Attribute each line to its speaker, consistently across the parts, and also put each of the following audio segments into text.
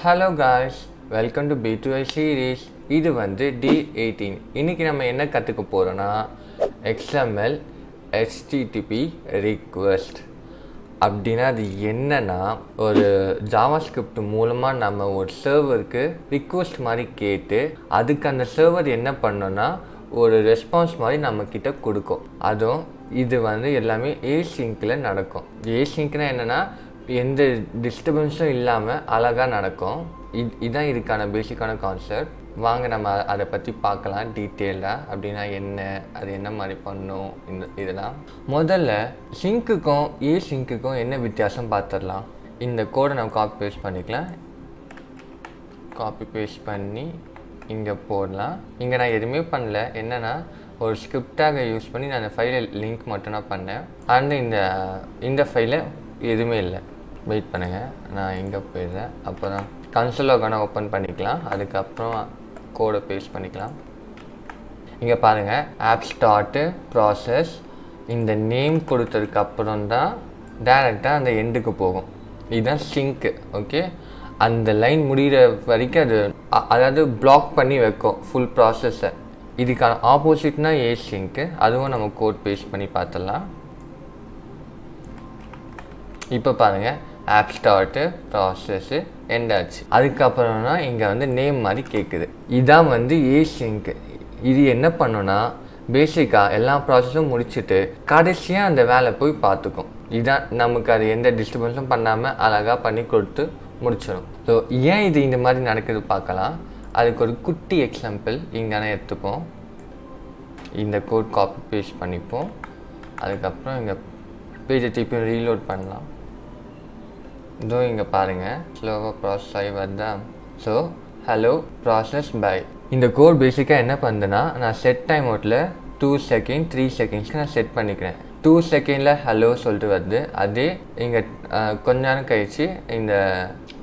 Speaker 1: Hello guys, welcome to B2I series. இது வந்து day 18. இன்னைக்கு நம்ம என்ன கத்துக்க போறோம்னா XML-HTTP-request. அப்படினா அது என்னன்னா ஒரு JavaScript மூலமா நம்ம ஒரு சர்வருக்கு ரிக்வெஸ்ட் மாதிரி கேட்டு அதுக்கு அந்த சர்வர் என்ன பண்ணனும்னா ஒரு ரெஸ்பான்ஸ் மாதிரி நம்ம கிட்ட கொடுக்கும். அதுவும் இது வந்து எல்லாமே async-ல நடக்கும். async-னா என்னன்னா எந்த டிஸ்டர்பன்ஸும் இல்லாமல் அழகாக நடக்கும். இதுதான் இதுக்கான பேசிக்கான கான்செப்ட். வாங்க நம்ம அதை பற்றி பார்க்கலாம் டீட்டெயிலாக. அப்படின்னா என்ன, அது என்ன மாதிரி பண்ணும், இதெல்லாம் முதல்ல சிங்க்குக்கும் ஏசிங்க்குக்கும் என்ன வித்தியாசம் பார்த்துடலாம். இந்த கோடை நம்ம காப்பி பேஸ்ட் பண்ணிக்கலாம். காப்பி பேஸ்ட் பண்ணி இங்கே போடலாம். இங்கே நான் எதுவுமே பண்ணல, என்னென்னா ஒரு ஸ்கிரிப்டாக யூஸ் பண்ணி நான் அந்த ஃபைலை லிங்க் மட்டும் நான் பண்ணேன். அண்ட் இந்த ஃபைலை எதுவுமே இல்லை. வெயிட் பண்ணுங்கள், நான் எங்கே போயிடுறேன். அப்புறம் கன்சோலாக ஓப்பன் பண்ணிக்கலாம். அதுக்கப்புறம் கோடை பேஸ்ட் பண்ணிக்கலாம். இங்கே பாருங்கள், ஆப் ஸ்டார்ட்டு ப்ராசஸ் இந்த நேம் கொடுத்ததுக்கப்புறம் தான் டேரெக்டாக அந்த எண்டுக்கு போகும். இதுதான் சிங்க்கு. ஓகே, அந்த லைன் முடிகிற வரைக்கும் அது அதாவது பிளாக் பண்ணி வைக்கும் ஃபுல் ப்ராசஸை. இதுக்கான ஆப்போசிட்னா ஏசிங்க்கு. அதுவும் நம்ம கோட் பேஸ்ட் பண்ணி பார்த்துடலாம். இப்போ பாருங்கள், ஆப் ஸ்டார்ட்டு ப்ராசஸ்ஸு எண்டாச்சு. அதுக்கப்புறம்னா இங்கே வந்து நேம் மாதிரி கேட்குது. இதான் வந்து ஏசிங்க்கு. இது என்ன பண்ணுன்னா பேசிக்காக எல்லா ப்ராசஸும் முடிச்சுட்டு கடைசியாக அந்த வேலை போய் பார்த்துக்கும். இதுதான் நமக்கு அது எந்த டிஸ்டர்பன்ஸும் பண்ணாமல் அழகாக பண்ணி கொடுத்து முடிச்சிடும். ஸோ ஏன் இது இந்த மாதிரி நடக்குது பார்க்கலாம். அதுக்கு ஒரு குட்டி எக்ஸாம்பிள் இங்கே எடுத்துப்போம். இந்த கோட் காப்பி பேஸ்ட் பண்ணிப்போம். அதுக்கப்புறம் இங்கே பேஜை திருப்பி ரீலோட் பண்ணலாம். இதோ இங்கே பாருங்கள், ஸ்லோவாக ப்ராசஸ் ஆகி வருதா. So hello process bye. இந்த கோட் பேசிக்காக என்ன பண்ணுதுன்னா, நான் செட் டைம் அவுட்டில் 2 செகண்ட் 3 செகண்ட்ஸ்க்கு நான் செட் பண்ணிக்கிறேன். 2 செகண்டில் ஹலோ சொல்லிட்டு வருது. அதே இங்கே கொஞ்ச நேரம் கழிச்சு இந்த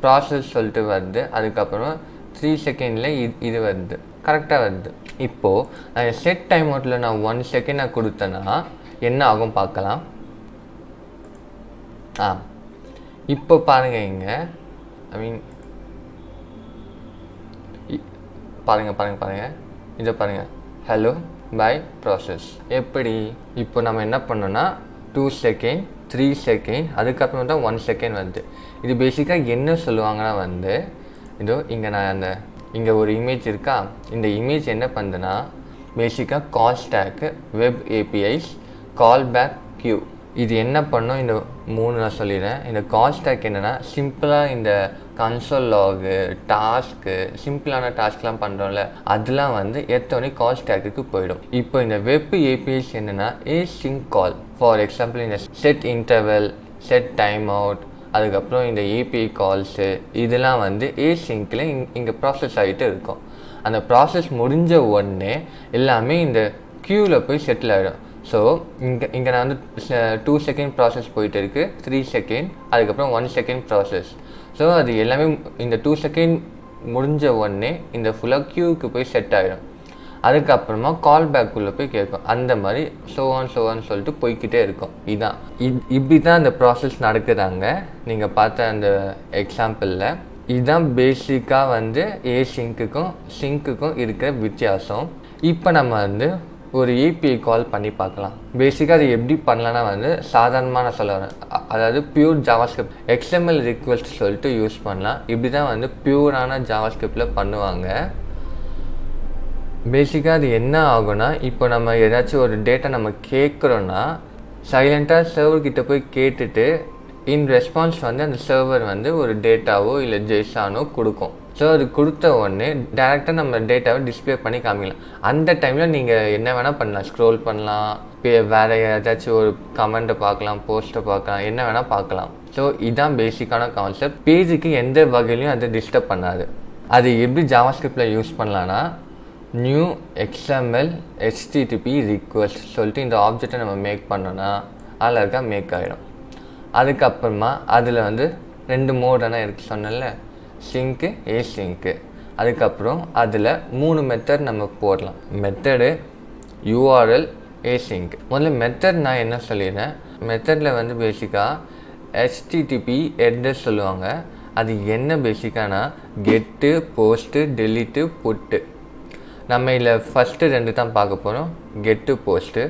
Speaker 1: ப்ராசஸ் சொல்லிட்டு வருது. அதுக்கப்புறம் 3 செகண்டில் இது வருது, கரெக்டாக வருது. இப்போது நான் செட் டைம் அவுட்டில் நான் 1 செகண்ட் நான் கொடுத்தேன்னா என்ன ஆகும் பார்க்கலாம். இப்போ பாருங்கள், இங்கே பாருங்கள் இதை பாருங்கள், ஹலோ பை ப்ராசஸ். எப்படி இப்போ நம்ம என்ன பண்ணோன்னா 2 செகண்ட் 3 செகண்ட் அதுக்கப்புறம் தான் 1 செகண்ட் வருது. இது பேசிக்காக என்ன சொல்லுவாங்கன்னா வந்து இதோ இங்கே நான் இங்கே ஒரு இமேஜ் இருக்கா. இந்த இமேஜ் என்ன பண்ணுதுன்னா பேசிக்காக call stack, web APIs, callback queue. இது என்ன பண்ணோம், இந்த 3 நான் சொல்லிடுறேன். இந்த கால் ஸ்டாக் என்னென்னா சிம்பிளாக இந்த கன்சோல் லாகு டாஸ்க்கு சிம்பிளான டாஸ்க்லாம் பண்ணுறோம்ல, அதெல்லாம் வந்து எத்தனை கால் ஸ்டாக்கு போயிடும். இப்போ இந்த வெப் ஏபிஐஸ் என்னென்னா ஏசிங்க் கால். ஃபார் எக்ஸாம்பிள் இந்த set interval, set time out, அதுக்கப்புறம் இந்த ஏபிஐ கால்ஸு இதெல்லாம் வந்து ஏசிங்கில் இங்கே ப்ராசஸ் ஆகிட்டு இருக்கும். அந்த ப்ராசஸ் முடிஞ்ச உடனே எல்லாமே இந்த க்யூவில் போய் செட்டில் ஆகிடும். ஸோ இங்கே நான் வந்து 2 செகண்ட் ப்ராசஸ் போயிட்டு இருக்குது, 3 செகண்ட் அதுக்கப்புறம் 1 செகண்ட் ப்ராசஸ். ஸோ அது எல்லாமே இந்த 2 செகண்ட் முடிஞ்ச உடனே இந்த ஃபுல்லாக க்யூவுக்கு போய் செட் ஆகிடும். அதுக்கப்புறமா கால் பேக்குள்ளே போய் கேட்கும். அந்த மாதிரி ஸோவான்னு சொல்லிட்டு போய்கிட்டே இருக்கும். இதுதான் இப்படி தான் அந்த ப்ராசஸ் நடக்குதாங்க. நீங்கள் பார்த்த அந்த எக்ஸாம்பிளில் இதுதான் பேசிக்காக வந்து ஏசிங்க்குக்கும் சிங்க்குக்கும் இருக்கிற வித்தியாசம். இப்போ நம்ம வந்து ஒரு ஏபிஐ கால் பண்ணி பார்க்கலாம். பேசிக்காக அது எப்படி பண்ணலான்னா வந்து சாதாரணமாக நான் சொல்ல வரேன், அதாவது பியூர் ஜாவாஸ்கிரிப்ட் XML ரிக்வெஸ்ட் சொல்லிட்டு யூஸ் பண்ணலாம். இப்படி தான் வந்து பியூரான ஜாவாஸ்கிரிப்டில் பண்ணுவாங்க. பேசிக்காக அது என்ன ஆகும்னா, இப்போ நம்ம ஏதாச்சும் ஒரு டேட்டா நம்ம கேட்குறோன்னா சைலண்ட்டாக சர்வர்கிட்ட போய் கேட்டுட்டு இன் ரெஸ்பான்ஸ் வந்து அந்த சர்வர் வந்து ஒரு டேட்டாவோ இல்லை ஜேசானோ கொடுக்கும். ஸோ அது கொடுத்த உடனே டேரெக்டாக நம்ம டேட்டாவை டிஸ்பிளே பண்ணி காமிக்கலாம். அந்த டைமில் நீங்கள் என்ன வேணால் பண்ணலாம், ஸ்க்ரோல் பண்ணலாம், வேறு ஏதாச்சும் ஒரு கமெண்ட்டை பார்க்கலாம், போஸ்ட்டை பார்க்கலாம், என்ன வேணால் பார்க்கலாம். ஸோ இதுதான் பேசிக்கான கான்செப்ட். பேஜுக்கு எந்த வகையிலையும் அதை டிஸ்டர்ப் பண்ணாது. அது எப்படி ஜாவாஸ்கிரிப்டில் யூஸ் பண்ணலான்னா, நியூ XML-HTTP-request சொல்லிட்டு இந்த ஆப்ஜெக்டை நம்ம மேக் பண்ணோன்னா அழகாக மேக் ஆகிடும். அதுக்கப்புறமா அதில் வந்து 2 மோடான இருக்குது சொன்னல, சிங்க்கு ஏசிங்க்கு. அதுக்கப்புறம் அதில் 3 மெத்தட் நம்ம போடலாம். Method, URL, ஏசிங்க். முதல்ல மெத்தட் நான் என்ன சொல்லிடுறேன். மெத்தடில் வந்து பேசிக்காக HTTP அட்ரஸ் சொல்லுவாங்க. அது என்ன பேசிக்கானா கெட்டு, போஸ்ட்டு, டெலிட்டு, புட்டு. நம்ம இதில் ஃபஸ்ட்டு 2 தான் பார்க்க போகிறோம், கெட்டு, போஸ்ட்டு.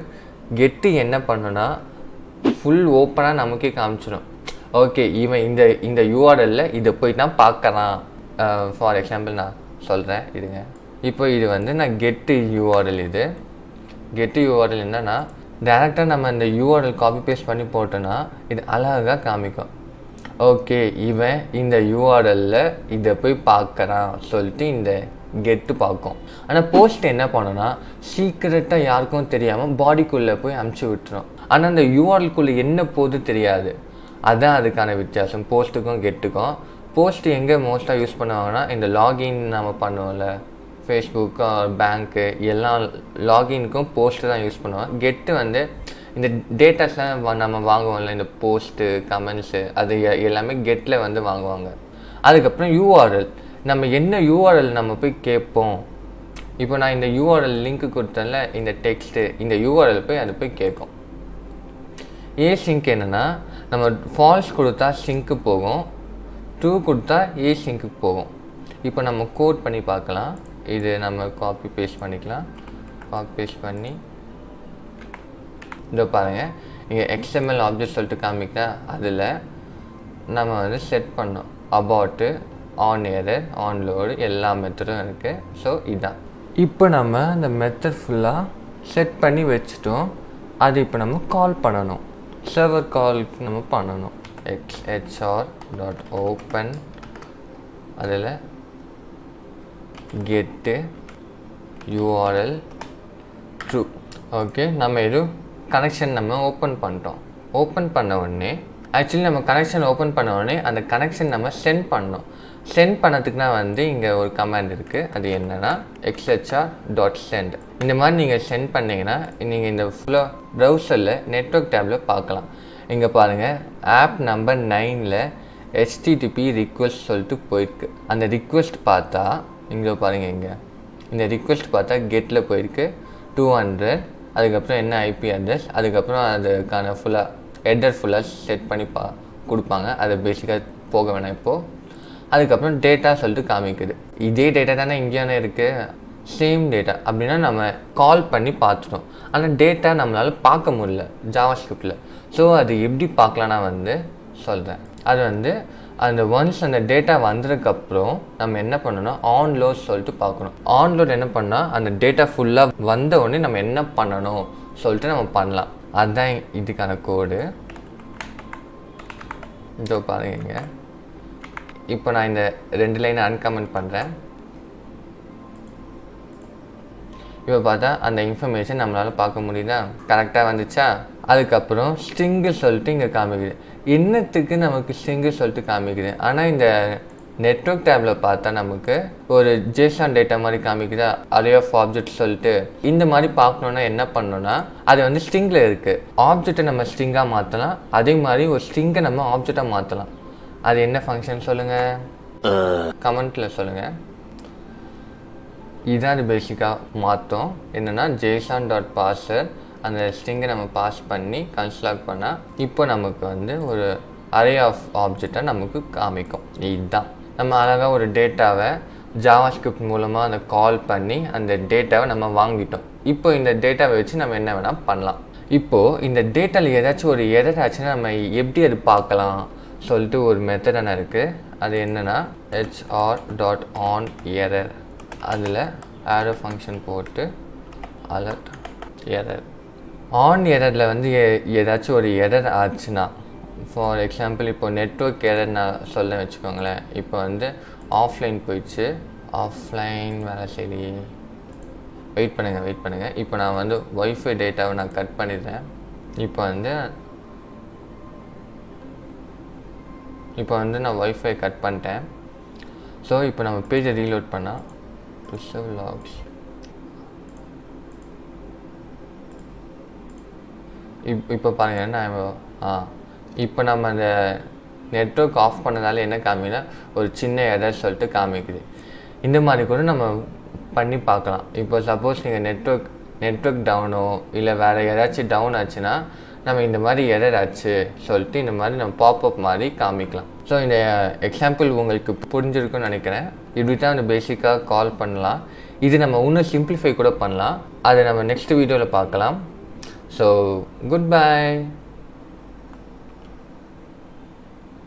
Speaker 1: கெட்டு என்ன பண்ணுன்னா ஃபுல் ஓப்பனாக நமக்கே காமிச்சிடும். ஓகே, இவன் இந்த யூஆர்எல்லில் இதை போய் தான் பார்க்குறான். ஃபார் எக்ஸாம்பிள் நான் சொல்கிறேன் இதுங்க. இப்போ இது வந்து நான் கெட்டு யூஆர்எல். இது கெட்டு யூஆர்எல் என்னன்னா டேரெக்டாக நம்ம இந்த யூஆர்எல் காப்பி பேஸ்ட் பண்ணி போட்டோன்னா இது அழகாக காமிக்கும். ஓகே, இவன் இந்த யூஆர்எல்லில் இதை போய் பார்க்குறான் சொல்லிட்டு இந்த கெட்டு பார்க்கும். ஆனால் போஸ்ட் என்ன பண்ணோன்னா சீக்கிரட்டாக யாருக்கும் தெரியாமல் பாடிக்குள்ளே போய் அமுச்சு விட்டுரும். ஆனால் அந்த யூஆர்எல்குள்ளே என்ன போகுது தெரியாது. அதுதான் அதுக்கான வித்தியாசம் போஸ்ட்டுக்கும் கெட்டுக்கும். போஸ்ட்டு எங்கே மோஸ்ட்டாக யூஸ் பண்ணுவாங்கன்னா இந்த லாகின் நம்ம பண்ணுவோம்ல, ஃபேஸ்புக்கு, பேங்க்கு எல்லா லாகின்க்கும் போஸ்ட்டு தான் யூஸ் பண்ணுவோம். கெட்டு வந்து இந்த டேட்டாஸ்லாம் நம்ம வாங்குவோம்ல, இந்த போஸ்ட்டு, கமெண்ட்ஸு, அது எல்லாமே கெட்டில் வந்து வாங்குவாங்க. அதுக்கப்புறம் யூஆர்எல், நம்ம என்ன யூஆர்எல் நம்ம போய் கேட்போம். இப்போ நான் இந்த யூஆர்எல் லிங்க்கு கொடுத்தேன்ல, இந்த டெக்ஸ்ட்டு, இந்த யூஆர்எல் போய் அது போய் கேட்கும். ஏசிங்க் என்னென்னா நம்ம ஃபால்ஸ் கொடுத்தா சிங்க்கு போகும், ட்ரூ கொடுத்தா ஏசிங்க்கு போகும். இப்போ நம்ம கோட் பண்ணி பார்க்கலாம். இது நம்ம காப்பி பேஸ்ட் பண்ணிக்கலாம். காப்பி பேஸ்ட் பண்ணி இதோ பாருங்கள், இங்கே XML ஆப்ஜெக்ட் சொல்லிட்டு காமிக்கிட்டா அதில் நம்ம வந்து செட் பண்ணோம். About, on error, on load எல்லா மெத்தடும் இருக்குது. ஸோ இதுதான் இப்போ நம்ம அந்த மெத்தட் ஃபுல்லாக செட் பண்ணி வச்சுட்டோம். அது இப்போ நம்ம கால் பண்ணணும், சர்வர் கால்க்கு நம்ம பண்ணணும். XHR.open அதில் கெட்டு URL ட்ரூ. ஓகே, நம்ம இது கனெக்ஷன் நம்ம ஓப்பன் பண்ணிட்டோம். ஓப்பன் பண்ண உடனே ஆக்சுவலி நம்ம கனெக்ஷன் ஓப்பன் பண்ண உடனே அந்த கனெக்ஷன் நம்ம சென்ட் பண்ணோம். சென்ட் பண்ணதுக்குனா வந்து இங்கே ஒரு கமாண்ட் இருக்குது. அது என்னென்னா XHR.send. இந்த மாதிரி நீங்கள் சென்ட் பண்ணிங்கன்னா நீங்கள் இந்த ஃபுல்லாக ப்ரௌசரில் நெட்வொர்க் டேப்பில் பார்க்கலாம். இங்கே பாருங்கள், ஆப் நம்பர் 9ல் HTTP-request சொல்லிட்டு போயிருக்கு. அந்த ரிக்வெஸ்ட் பார்த்தா இங்கே பாருங்கள், இங்கே இந்த ரிக்வெஸ்ட் பார்த்தா கெட்டில் போயிருக்கு 200. அதுக்கப்புறம் என்ன ஐபி அட்ரஸ், அதுக்கப்புறம் அதுக்கான ஃபுல்லாக ஹெட்டர் ஃபுல்லாக செட் பண்ணி கொடுப்பாங்க. அது பேசிக்காக போக வேணாம் இப்போது. அதுக்கப்புறம் டேட்டா சொல்லிட்டு காமிக்குது. இதே டேட்டா தானே இங்கேயானே இருக்குது, சேம் டேட்டா. அப்படின்னா நம்ம கால் பண்ணி பார்த்துட்டோம், ஆனால் டேட்டா நம்மளால் பார்க்க முடியல ஜாவாஸ்கிரிப்டில். ஸோ அது எப்படி பார்க்கலான்னா வந்து சொல்கிறேன். அது வந்து அந்த ஒன்ஸ் அந்த டேட்டா வந்ததுக்கப்புறம் நம்ம என்ன பண்ணணும்னா ஆன்லோட் சொல்லிட்டு பார்க்கணும். ஆன்லோட் என்ன பண்ணால் அந்த டேட்டா ஃபுல்லாக வந்த உடனே நம்ம என்ன பண்ணணும் சொல்லிட்டு நம்ம பண்ணலாம். அதுதான் இதுக்கான கோடு. இதோ பாருங்க, இப்போ நான் இந்த 2 லைனை அன்கமெண்ட் பண்ணுறேன். இப்போ பார்த்தா அந்த இன்ஃபர்மேஷன் நம்மளால் பார்க்க முடியுதா, கரெக்டாக வந்துச்சா. அதுக்கப்புறம் ஸ்ட்ரிங்கு சொல்லிட்டு இங்கே காமிக்குது. என்னத்துக்கு நமக்கு ஸ்ட்ரிங்கு சொல்லிட்டு காமிக்குது, ஆனால் இந்த நெட்வொர்க் டேப்பில் பார்த்தா நமக்கு ஒரு ஜேசன் டேட்டா மாதிரி காமிக்குதா, அரே ஆஃப் ஆப்ஜெக்ட் சொல்லிட்டு. இந்த மாதிரி பார்க்கணுன்னா என்ன பண்ணணும்னா அது வந்து ஸ்ட்ரிங்கில் இருக்குது. ஆப்ஜெக்டை நம்ம ஸ்ட்ரிங்காக மாற்றலாம், அதே மாதிரி ஒரு ஸ்ட்ரிங்கை நம்ம ஆப்ஜெக்டாக மாற்றலாம். அது என்ன ஃபங்க்ஷன் சொல்லுங்கள், கமெண்ட்டில் சொல்லுங்கள். இதுதான் அது பேசிக்காக மாற்றோம். என்னென்னா JSON.parser அந்த ஸ்ட்ரிங்கை நம்ம பாஸ் பண்ணி கன்ஸ்ட்ரக்ட் பண்ணால் இப்போ நமக்கு வந்து ஒரு அரே ஆஃப் ஆப்ஜெக்டை நமக்கு காமிக்கும். இதுதான் நம்ம அழகாக ஒரு டேட்டாவை ஜாவாஸ்கிரிப்ட் மூலமாக அந்த கால் பண்ணி அந்த டேட்டாவை நம்ம வாங்கிட்டோம். இப்போ இந்த டேட்டாவை வச்சு நம்ம என்ன வேணால் பண்ணலாம். இப்போது இந்த டேட்டாவில் ஏதாச்சும் ஒரு எரர் ஆச்சுன்னா நம்ம எப்படி அது பார்க்கலாம் சொல்லிட்டு ஒரு மெத்தடான இருக்குது. அது என்னென்னா HR.onError. அதில் ஆரோ ஃபங்க்ஷன் போட்டு அலர்ட் எரர். ஆன் எரரில் வந்து ஏதாச்சும் ஒரு எரர் ஆச்சுன்னா, ஃபார் எக்ஸாம்பிள் இப்போ நெட்வொர்க் எரர் நான் சொல்ல வச்சுக்கோங்களேன். இப்போ வந்து ஆஃப்லைன் போயிடுச்சு, ஆஃப்லைன் வேலை சரி, வெயிட் பண்ணுங்கள். இப்போ நான் வந்து ஒய்ஃபை டேட்டாவை நான் கட் பண்ணிடுறேன். இப்போ வந்து நான் ஒய்ஃபை கட் பண்ணிட்டேன். ஸோ இப்போ நம்ம பேஜை ரீலோட் பண்ணால் ரிசர்வ் லாக்ஸ். இப்போ பாருங்கள், நான் இப்போ நம்ம அந்த நெட்வொர்க் ஆஃப் பண்ணதால என்ன காமிக்குன்னா ஒரு சின்ன எரர் சொல்லிட்டு காமிக்குது. இந்த மாதிரி கூட நம்ம பண்ணி பார்க்கலாம். இப்போ சப்போஸ் நீங்கள் நெட்வொர்க் டவுனோ இல்லை வேறு ஏதாச்சும் டவுன் ஆச்சுன்னா நம்ம இந்த மாதிரி எரர் ஆச்சு சொல்லிட்டு இந்த மாதிரி நம்ம பாப்அப் மாதிரி காமிக்கலாம். ஸோ இந்த எக்ஸாம்பிள் உங்களுக்கு புரிஞ்சிருக்குன்னு நினைக்கிறேன். இப்படி தான் வந்து பேசிக்காக கால் பண்ணலாம். இது நம்ம இன்னும் சிம்பிளிஃபை கூட பண்ணலாம். அதை நம்ம நெக்ஸ்ட் வீடியோவில் பார்க்கலாம். So good bye.